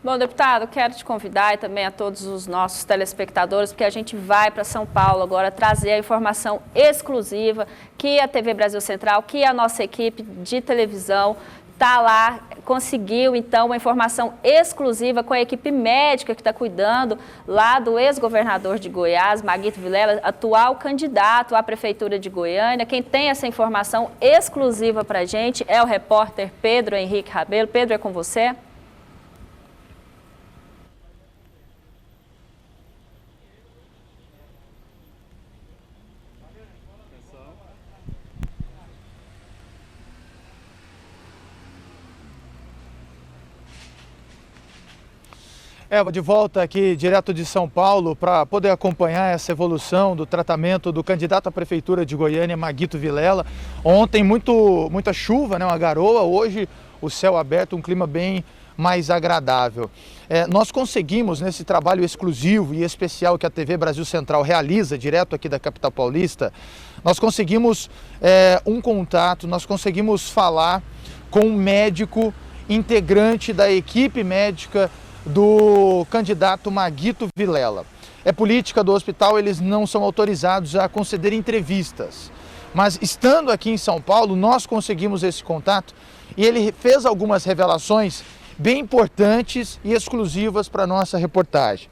Bom, deputado, quero te convidar e também a todos os nossos telespectadores, porque a gente vai para São Paulo agora trazer a informação exclusiva que a TV Brasil Central, que a nossa equipe de televisão está lá, conseguiu então uma informação exclusiva com a equipe médica que está cuidando lá do ex-governador de Goiás, Maguito Vilela, atual candidato à Prefeitura de Goiânia. Quem tem essa informação exclusiva para a gente é o repórter Pedro Henrique Rabelo. Pedro, é com você. De volta aqui direto de São Paulo para poder acompanhar essa evolução do tratamento do candidato à Prefeitura de Goiânia, Maguito Vilela. Ontem muita chuva, né, uma garoa, hoje o céu aberto, um clima bem mais agradável. Nós conseguimos, nesse trabalho exclusivo e especial que a TV Brasil Central realiza, direto aqui da capital paulista, nós conseguimos um contato, nós conseguimos falar com um médico integrante da equipe médica do candidato Maguito Vilela. É política do hospital, eles não são autorizados a conceder entrevistas. Mas estando aqui em São Paulo, nós conseguimos esse contato e ele fez algumas revelações bem importantes e exclusivas para a nossa reportagem.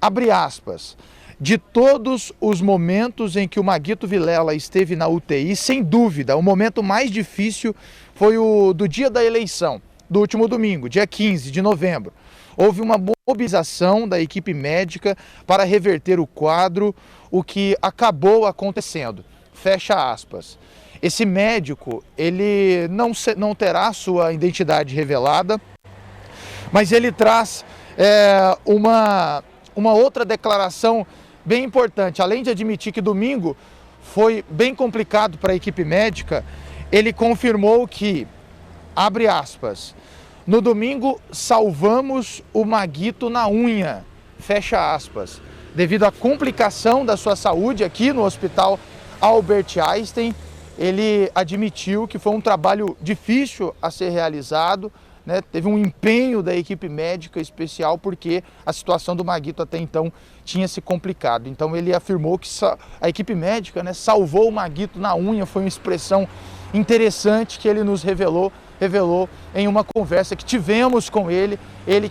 Abre aspas. De todos os momentos em que o Maguito Vilela esteve na UTI, sem dúvida, o momento mais difícil foi o do dia da eleição, do último domingo, dia 15 de novembro. Houve uma mobilização da equipe médica para reverter o quadro, o que acabou acontecendo. Fecha aspas. Esse médico, ele não terá sua identidade revelada, mas ele traz uma outra declaração bem importante. Além de admitir que domingo foi bem complicado para a equipe médica, ele confirmou que, abre aspas, no domingo salvamos o Maguito na unha, fecha aspas. Devido à complicação da sua saúde aqui no Hospital Albert Einstein, ele admitiu que foi um trabalho difícil a ser realizado, né? Teve um empenho da equipe médica especial porque a situação do Maguito até então tinha se complicado. Então ele afirmou que a equipe médica, né, salvou o Maguito na unha, foi uma expressão interessante que ele nos revelou em uma conversa que tivemos com ele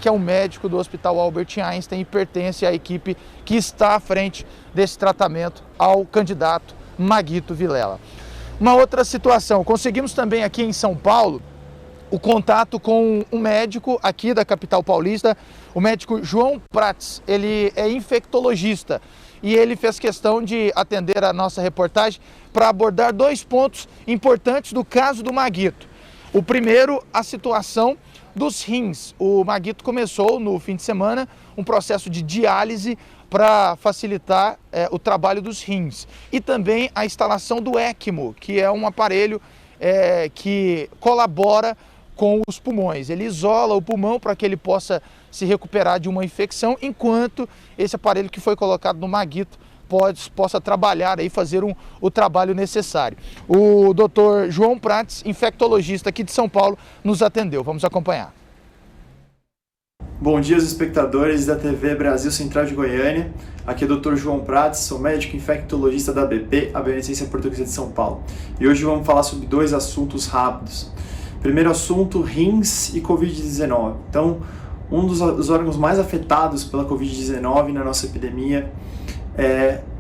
que é um médico do Hospital Albert Einstein e pertence à equipe que está à frente desse tratamento ao candidato Maguito Vilela. Uma outra situação, conseguimos também aqui em São Paulo o contato com um médico aqui da capital paulista, o médico João Prats. Ele é infectologista e ele fez questão de atender a nossa reportagem para abordar dois pontos importantes do caso do Maguito. O primeiro, a situação dos rins. O Maguito começou no fim de semana um processo de diálise para facilitar o trabalho dos rins. E também a instalação do ECMO, que é um aparelho que colabora com os pulmões. Ele isola o pulmão para que ele possa se recuperar de uma infecção, enquanto esse aparelho que foi colocado no Maguito possa trabalhar e fazer o trabalho necessário. O Dr. João Prats, infectologista aqui de São Paulo, nos atendeu. Vamos acompanhar. Bom dia aos espectadores da TV Brasil Central de Goiânia. Aqui é o Dr. João Prats, sou médico infectologista da BP, a Beneficência Portuguesa de São Paulo. E hoje vamos falar sobre dois assuntos rápidos. Primeiro assunto, rins e Covid-19. Então, um dos órgãos mais afetados pela Covid-19 na nossa epidemia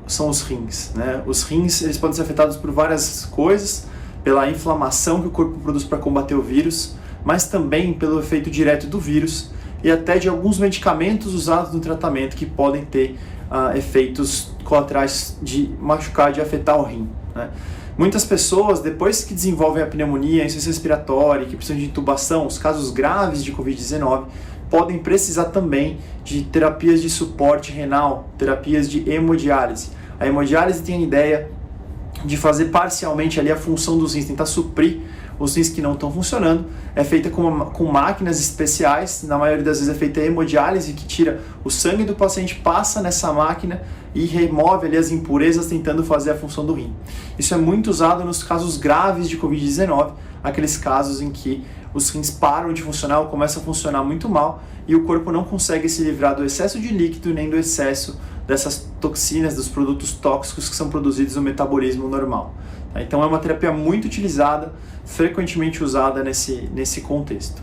são os rins, né? Os rins, eles podem ser afetados por várias coisas, pela inflamação que o corpo produz para combater o vírus, mas também pelo efeito direto do vírus e até de alguns medicamentos usados no tratamento que podem ter efeitos colaterais de machucar, de afetar o rim, né? Muitas pessoas, depois que desenvolvem a pneumonia, a insuficiência respiratória, que precisam de intubação, os casos graves de Covid-19, podem precisar também de terapias de suporte renal, terapias de hemodiálise. A hemodiálise tem a ideia de fazer parcialmente ali a função dos rins, tentar suprir os rins que não estão funcionando. É feita com máquinas especiais, na maioria das vezes é feita a hemodiálise, que tira o sangue do paciente, passa nessa máquina e remove ali as impurezas, tentando fazer a função do rim. Isso é muito usado nos casos graves de Covid-19, aqueles casos em que os rins param de funcionar ou começam a funcionar muito mal e o corpo não consegue se livrar do excesso de líquido nem do excesso dessas toxinas, dos produtos tóxicos que são produzidos no metabolismo normal. Então é uma terapia muito utilizada, frequentemente usada nesse contexto.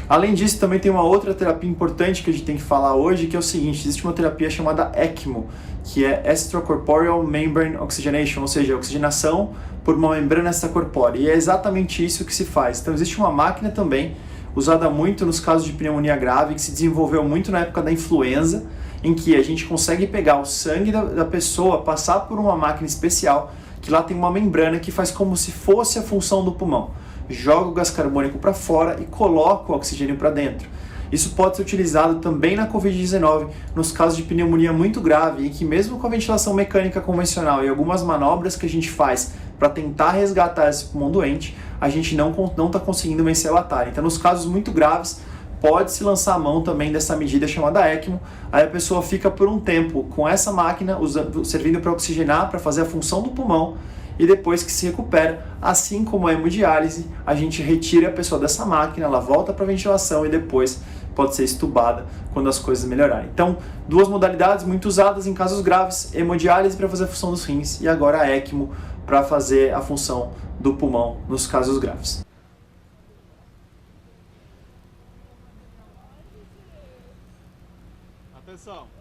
Além disso, também tem uma outra terapia importante que a gente tem que falar hoje, que é o seguinte: existe uma terapia chamada ECMO, que é Extracorporeal Membrane Oxygenation, ou seja, oxigenação por uma membrana extracorpórea, e é exatamente isso que se faz. Então existe uma máquina também, usada muito nos casos de pneumonia grave, que se desenvolveu muito na época da influenza, em que a gente consegue pegar o sangue da pessoa, passar por uma máquina especial, que lá tem uma membrana que faz como se fosse a função do pulmão. Joga o gás carbônico para fora e coloca o oxigênio para dentro. Isso pode ser utilizado também na Covid-19, nos casos de pneumonia muito grave, em que mesmo com a ventilação mecânica convencional e algumas manobras que a gente faz para tentar resgatar esse pulmão doente, a gente não está conseguindo vencer o atalho. Então, nos casos muito graves, pode-se lançar a mão também dessa medida chamada ECMO. Aí a pessoa fica por um tempo com essa máquina, servindo para oxigenar, para fazer a função do pulmão, e depois que se recupera, assim como a hemodiálise, a gente retira a pessoa dessa máquina, ela volta para a ventilação e depois pode ser estubada quando as coisas melhorarem. Então, duas modalidades muito usadas em casos graves: hemodiálise para fazer a função dos rins e agora a ECMO para fazer a função do pulmão nos casos graves. Atenção.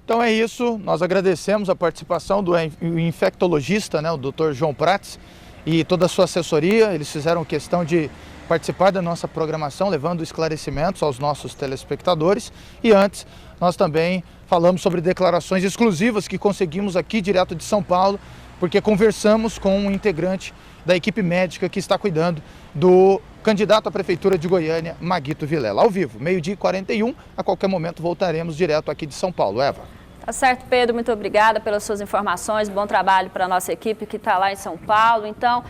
Então é isso, nós agradecemos a participação do infectologista, o Dr. João Prats, e toda a sua assessoria. Eles fizeram questão de participar da nossa programação, levando esclarecimentos aos nossos telespectadores. E antes, nós também falamos sobre declarações exclusivas que conseguimos aqui direto de São Paulo, porque conversamos com um integrante da equipe médica que está cuidando do candidato à Prefeitura de Goiânia, Maguito Vilela. Ao vivo, 12h41, a qualquer momento voltaremos direto aqui de São Paulo. Eva. Tá certo, Pedro, muito obrigada pelas suas informações, bom trabalho para a nossa equipe que está lá em São Paulo. Então,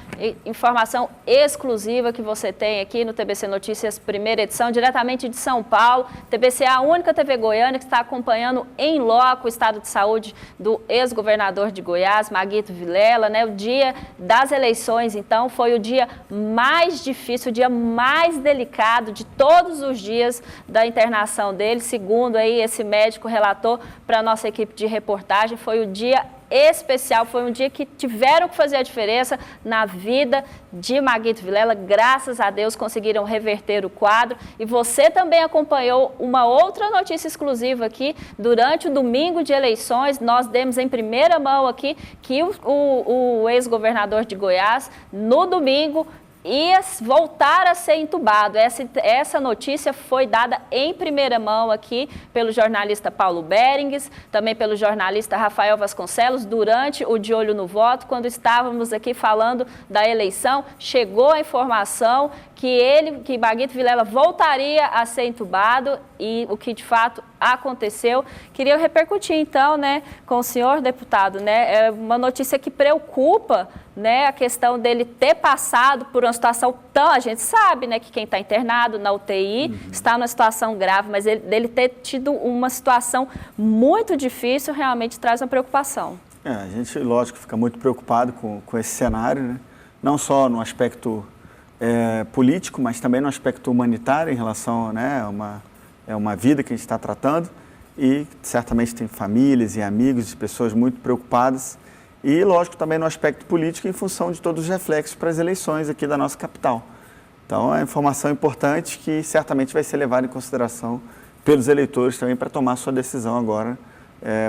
informação exclusiva que você tem aqui no TBC Notícias, primeira edição, diretamente de São Paulo. TBC é a única TV goiana que está acompanhando em loco o estado de saúde do ex-governador de Goiás, Maguito Vilela, O dia das eleições, então, foi o dia mais difícil, o dia mais delicado de todos os dias da internação dele, segundo aí esse médico relatou para a nossa equipe de reportagem. Foi um dia especial, foi um dia que tiveram que fazer a diferença na vida de Maguito Vilela. Graças a Deus conseguiram reverter o quadro. E você também acompanhou uma outra notícia exclusiva aqui. Durante o domingo de eleições, nós demos em primeira mão aqui que o ex-governador de Goiás, no domingo, ia voltar a ser entubado. Essa notícia foi dada em primeira mão aqui pelo jornalista Paulo Berengues, também pelo jornalista Rafael Vasconcelos, durante o De Olho no Voto, quando estávamos aqui falando da eleição. Chegou a informação que Maguito Vilela voltaria a ser entubado, e o que de fato aconteceu. Queria repercutir então, com o senhor deputado, é uma notícia que preocupa, a questão dele ter passado por uma situação tão... A gente sabe, que quem está internado na UTI está numa situação grave, mas dele ter tido uma situação muito difícil realmente traz uma preocupação. A gente, lógico, fica muito preocupado com esse cenário, não só no aspecto político, mas também no aspecto humanitário em relação a uma vida que a gente está tratando, e certamente tem famílias e amigos e pessoas muito preocupadas, e lógico também no aspecto político em função de todos os reflexos para as eleições aqui da nossa capital. Então é informação importante que certamente vai ser levada em consideração pelos eleitores também para tomar sua decisão agora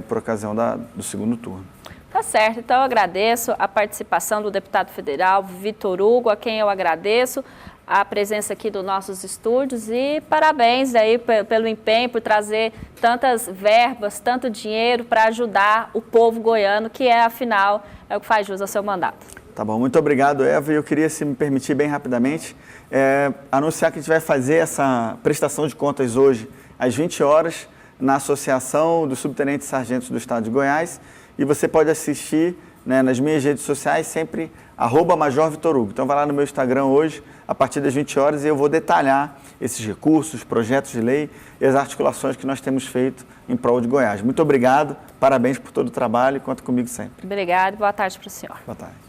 por ocasião do segundo turno. Tá certo, então eu agradeço a participação do deputado federal Vitor Hugo, a quem eu agradeço a presença aqui dos nossos estúdios, e parabéns aí pelo empenho, por trazer tantas verbas, tanto dinheiro para ajudar o povo goiano, que afinal, é o que faz jus ao seu mandato. Tá bom, muito obrigado, Eva. E eu queria, se me permitir, bem rapidamente, anunciar que a gente vai fazer essa prestação de contas hoje, às 20 horas, na Associação dos Subtenentes Sargentos do Estado de Goiás, e você pode assistir né, nas minhas redes sociais, sempre @Major Vitor Hugo. Então vai lá no meu Instagram hoje, a partir das 20 horas, e eu vou detalhar esses recursos, projetos de lei e as articulações que nós temos feito em prol de Goiás. Muito obrigado, parabéns por todo o trabalho e conta comigo sempre. Obrigada e boa tarde para o senhor. Boa tarde.